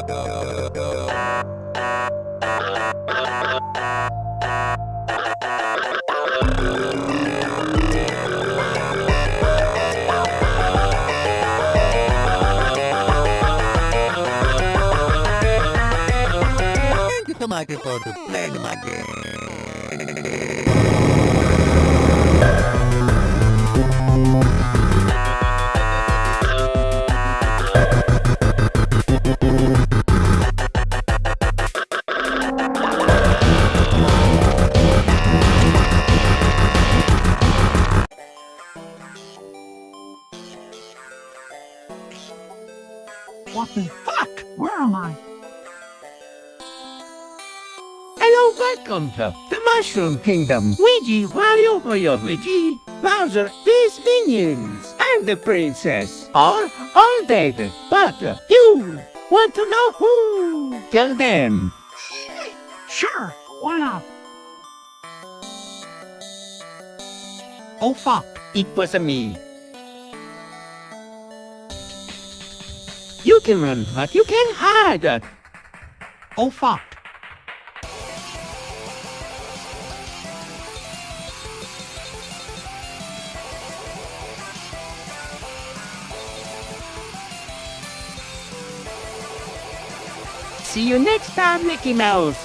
The microphone to play the mic. What the fuck? Where am I? Hello, welcome to the Mushroom Kingdom. Luigi, Wario, Luigi, Bowser, these minions, and the princess are all dead. But you want to know who? Tell them. Sure, why not? Oh fuck. It was me. You can run, but you can hide. Oh fuck. See you next time, Mickey Mouse.